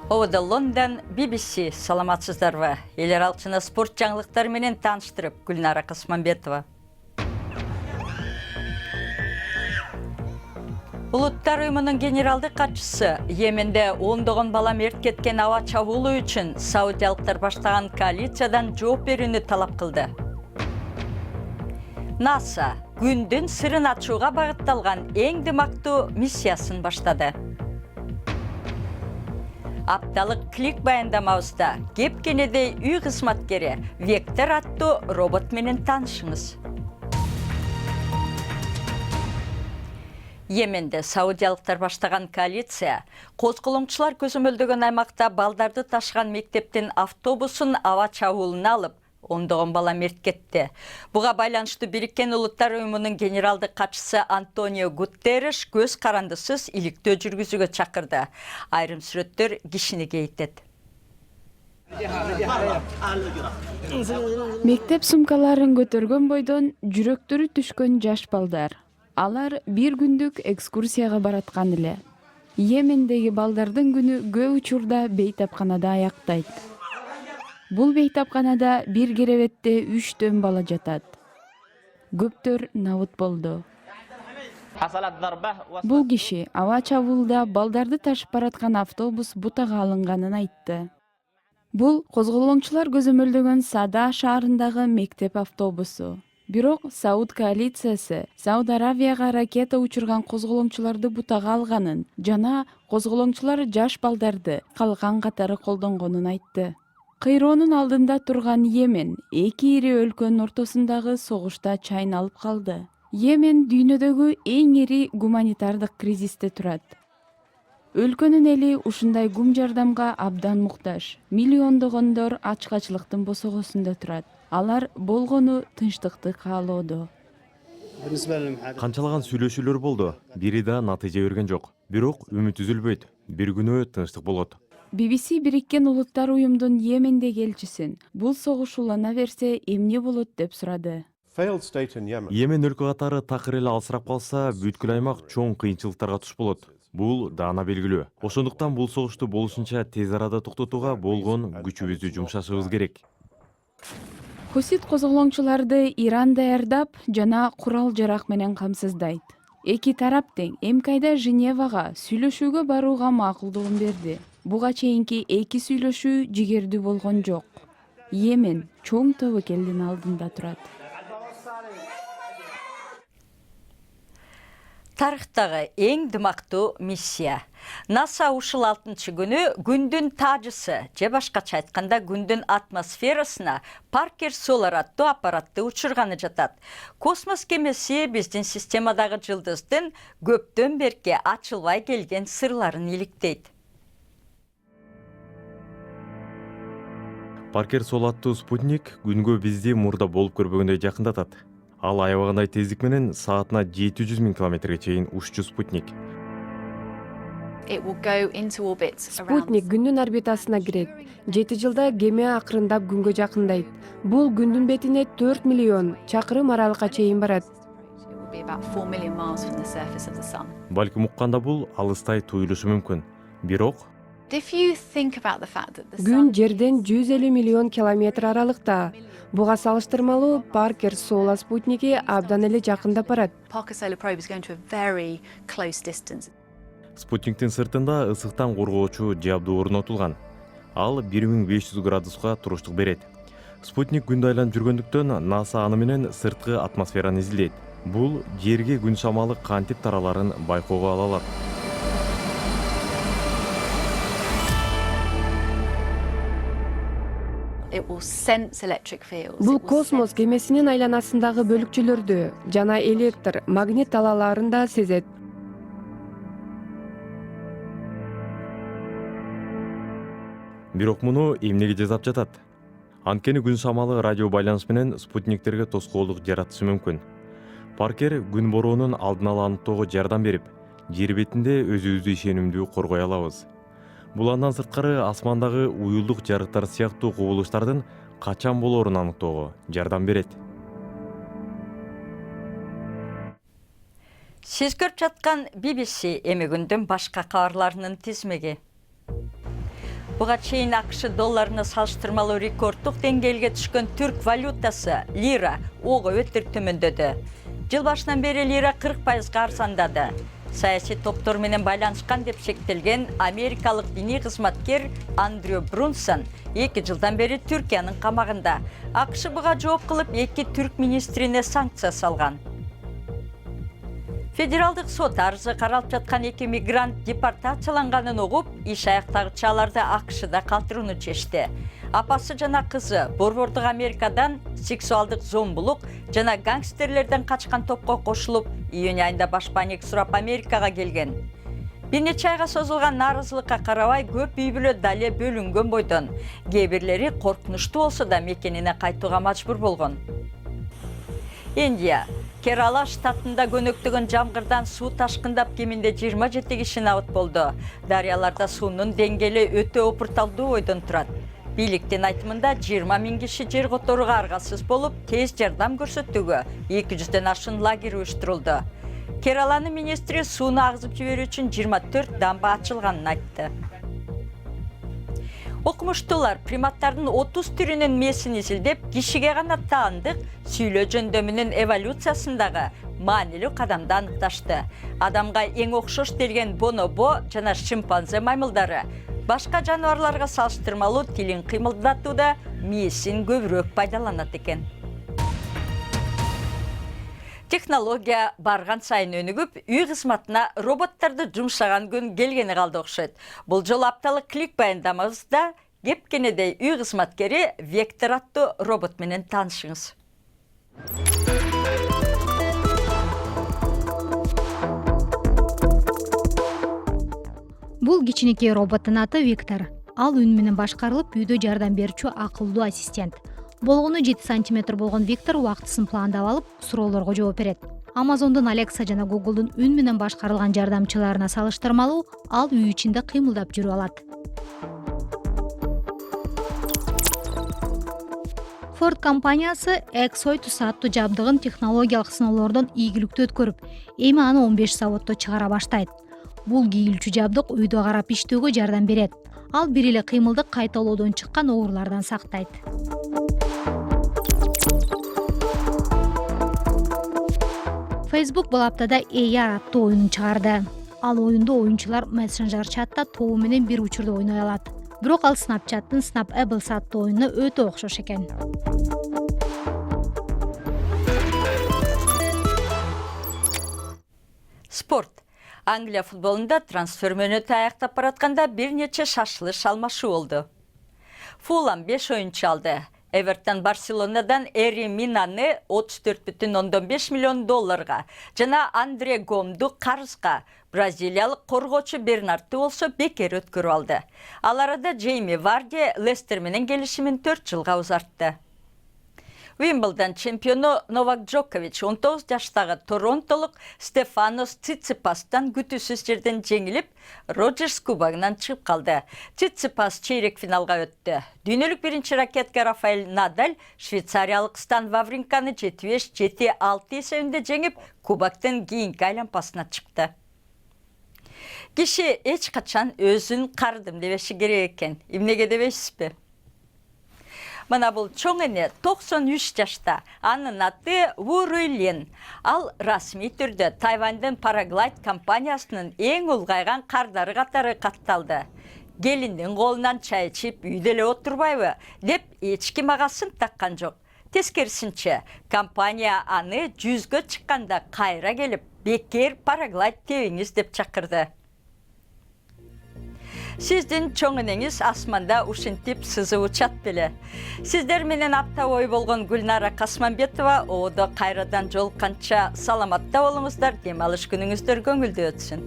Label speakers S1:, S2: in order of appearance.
S1: Ovda London BBC саламатсыздарбы. Елер алчына спорт жаңлыктары менен таныштырып, Гүлнара Касманбетова. Улуттар уюмунун генералдык катчысы Йеменде ондогон бала мерт кеткен аба чабуулу үчүн саудиялыктар баштаган коалициядан жооп берүүнү талап кылды. НАСА күндүн сырын ачууга багытталган эң дымактуу миссиясын баштады. Апталык клик баяндамабызда кепкенедей үй кызматкери Вектор аттуу робот менен таанышыңыз. Йеменде саудиялыктар баштаган коалиция козголоңчулар көзөмөлдөгөн аймакта балдарды ташыган мектептин автобусун аба чабуулуна алып, ондогон бала мерт кетти. Буга байланыштуу Бириккен Улуттар уюмунун генералдык катчысы Антонио Гутерриш көз карандысыз иликтөө жүргүзүүгө чакырды. Айрым сүрөттөр кишини кейтет.
S2: Мектеп сумкаларын көтөргөн бойдон жүрөктөрү түшкөн жаш балдар. Алар бир күндүк экскурсияга бараткан эле. Йемендеги балдардын күнү көп учурда бейтапканада аяктайт. Бул бейтапканада бир керебетте 3 бала жатат. Көптөр набыт болду. Бул киши аба чабуулда балдарды ташып бараткан автобус бутага алынганын айтты. Бул козголоңчулар көзөмөлдөгөн Сада шаарындагы мектеп автобусу. Бирок Сауд коалициясы Сауд Аравияга ракета учурган козголоңчуларды бутага алганын жана козголоңчулар жаш балдарды калган катары колдонгонун айтты. Кыйроонун алдында турган Йемен эки ири өлкөнүн ортосундагы согушта чайналып калды. Йемен дүйнөдөгү эң ири гуманитардык кризисте турат. Өлкөнүн эли ушундай гум жардамга абдан муктаж. Миллиондогондор ачкачылыктын босогосунда турат. Алар болгону тынчтыкты каалоодо.
S3: Канчалаган сүйлөшүүлөр болду. Бири да натыйжа берген жок. Бирок үмүт үзүлбөйт. Бир күнү тынчтык болот.
S2: BBC Бириккен Улуттар уюмдун Йемендеги элчисин бул согуш улана берсе эмне болот деп сурады.
S3: Йемен өлкө катары такыр эле алсырап калса, бүткүл аймак чоң кыйынчылыктарга туш болот. Бул даана белгилүү. Ошондуктан бул согушту болушунча тез арада токтотууга болгон күчүбүздү жумшашыбыз керек.
S2: Хусит козголоңчуларды Иран даярдап жана курал-жарак менен камсыздайт. Эки тарап тең эмкайда Женевага сүйлөшүүгө барууга макулдугун берди. Буга чейинки эки сүйлөшүү жигердүү болгон жок. Йемен чоң тобокелдин алдында турат.
S1: Тарыхтагы эң дымактуу миссия. НАСА ушул 6-күнү күндүн таажысы, же башкача айтканда күндүн атмосферасына Паркер Solar аттуу аппаратты учурганы жатат. Космос кемеси биздин системадагы жылдыздын көптөн берки ачылбай келген сырларын иликтейт.
S3: Паркер Solar аттуу спутник күнгө бизди мурда болуп көрбөгөндөй жакындатат. Ал аябагандай тездик менен саатына 700 000 километрге чейин уччу спутник.
S4: Спутник күндүн орбитасына кирет. 7 жылда кеме акырындап күнгө жакындайт. Бул күндүн бетине 4 миллион чакырым аралыкка чейин барат.
S3: Балким укканда бул алыстай туюлушу мүмкүн. Бирок
S4: Күн жерден 150 миллион километр аралыкта. Буга салыштырмалуу Паркер Solar спутники абдан эле жакындап барат.
S3: Спутниктин сыртында ысыктан коргоочу жабдуу орнотулган. Ал 1500 градуска туруштук берет. Спутник күндү айланып жүргөндүктөн НАСА аны менен сырткы атмосфераны изилдейт. Бул жерге күн шамалы кантип тараларын байкоого ала алат.
S4: Бул космос кемесинин айланасындагы бөлүкчөлөрдү жана электр магнит талааларын да сезет.
S3: Бирок муну эмнеге жасап жатат? Анткени күн шамалы радио байланыш менен спутниктерге тоскоолдук жаратышы мүмкүн. Паркер күн бороонун алдын ала аныктоого жардам берип, жер бетинде өзүбүздү ишенимдүү коргой алабыз. Бул андан сырткары асмандагы уюлдук жарыктар сыяктуу кубулуштардын качан болоорун аныктоого жардам берет.
S1: Сиз көрүп жаткан BBC эми күндүн башка кабарларынын тизмеги. Буга чейин АКШ долларына салыштырмалуу рекордтук деңгээлге түшкөн түрк валютасы лира ого өтүр төмөндөдү. Жыл башынан бери лира 40%га арзандады. Саясий топтор менен байланышкан деп шектелген америкалык диний кызматкер Андрю Брунсон 2 жылдан бери Түркиянын камагында. АКШ буга жооп кылып 2 түрк министрине санкция салган. Федералдык сот арызы каралып жаткан 2 мигрант депортацияланганын угуп, иш аяктагыча аларды АКШда калтырууну чечти. Апасы жана кызы Борбордук Америкадан сексуалдык зомбулук жана гангстерлерден качкан топко кошулуп, июнь айында башпаанек сурап Америкага келген. Бир нече айга созулган нааразылыкка карабай көп үй бүлө дале бөлүнгөн бойдон. Кээ бирлери коркунучтуу болсо да мекенине кайтууга мажбур болгон. Индия Керала штатында көнөктөгөн жамгырдан суу ташкындап кеминде 27 киши абат болду. Дарыяларда суунун деңгээли өтө опурталдуу бойдон турат. Бийликтин айтымында 20 000 киши жер которууга аргасыз болуп, тез жардам көрсөтүүгө 200дөн ашын лагерь уюштурулду. Кераланын министри сууну агызып жиберүү үчүн 24 дамба ачылганын айтты. Окумуштуулар приматтардын 30 түрүнүн мээсин изилдеп, кишиге гана таандык сүйлөө жөндөмүнүн эволюциясындагы маанилүү кадамды аныкташты. Адамга эң окшош делген бонобо жана шимпанзе маймылдары башка жаныбарларга салыштырмалуу тилин кыймылдатууда мээсин көбүрөөк пайдаланат экен. Технология барган сайын өнүгүп, үй кызматына роботтарды жумшаган күн келгени калды окшойт. Бул жолу апталык клик баяндамабызда кепкенедей үй кызматкери Вектор аттуу робот менен таанышыңыз.
S5: Бул кичинекей роботтун аты Вектор. Ал үн менен башкарылып, үйдө жардам берүүчү акылдуу ассистент. Болгону 7 см болгон Вектор убактысын пландап алып, суроолорго жооп берет. Amazon'дун Alexa жана Google'дун үн менен башкарылган жардамчыларына салыштырмалуу, ал үй ичинде кыймылдап жүрүп алат. Ford компаниясы X8 аттуу жабдыгын технологиялык сыноолордон ийгиликтүү өткөрүп, эми аны 15 заводдо чыгара баштайт. Бул кийилчү жабдык үйдө карап иштөөгө жардам берет. Ал бир эле кыймылды кайталоодон чыккан оорлардан сактайт. Facebook бул аптада AR аттуу оюнун чыгарды. Ал оюнда оюнчулар Messenger чатта тобу менен бир учурда ойной алат. Бирок ал Snapchat'тын Snapables аттуу оюнуна өтө окшош экен.
S1: Спорт. Англия футболунда трансфер мөөнөтү аяктап баратканда бир нече шашылыш алмашуу болду. Фулам 5 оюнчу алды. Эвертон Барселонадан Эри Минаны 34,5 миллион долларга жана Андре Гомду карызга, бразилиялык коргоочу Бернарду болсо бекер өткөрүп алды. Ал арада Джейми Варди Лестер менен келишимин 4 жылга узартты. Уимблдон чемпиону Новак Джокович 19 жаштагы торонтолук Стефанос Циципастан күтүүсүз жерден жеңилип, Роджерс кубогунан чыгып калды. Циципас чейрек финалга өттү. Дүйнөлүк биринчи ракетка Рафаэль Надаль швейцариялык Стан Вавринканы 7-5-7-6 эсебинде жеңип, кубоктун кийинки айланпасына чыкты. Киши эч качан өзүн карыдым дебеши керек экен. Эмнеге дебейсизби? Мына бул чоң эне 93 жашта. Анын аты Ву Руйлин. Ал расмий түрдө Тайвандын Параглайд компаниясынын эң улгайган кардары катары катталды. Келиндин колунан чай ичип үйдө эле отурбайбы деп эч ким ага сын таккан жок. Тескерисинче, компания аны 100гө чыкканда кайра келип, бекер Параглайд тебиңиз деп чакырды. Сиздин чоң энеңиз асманда ушинтип сызып учат беле. Сиздер менен апта бою болгон Гүлнара Касманбетова оодо кайрадан жолукканча саламатта болуңуздар, дем алыш күнүңүздөр көңүлдүү өтсүн.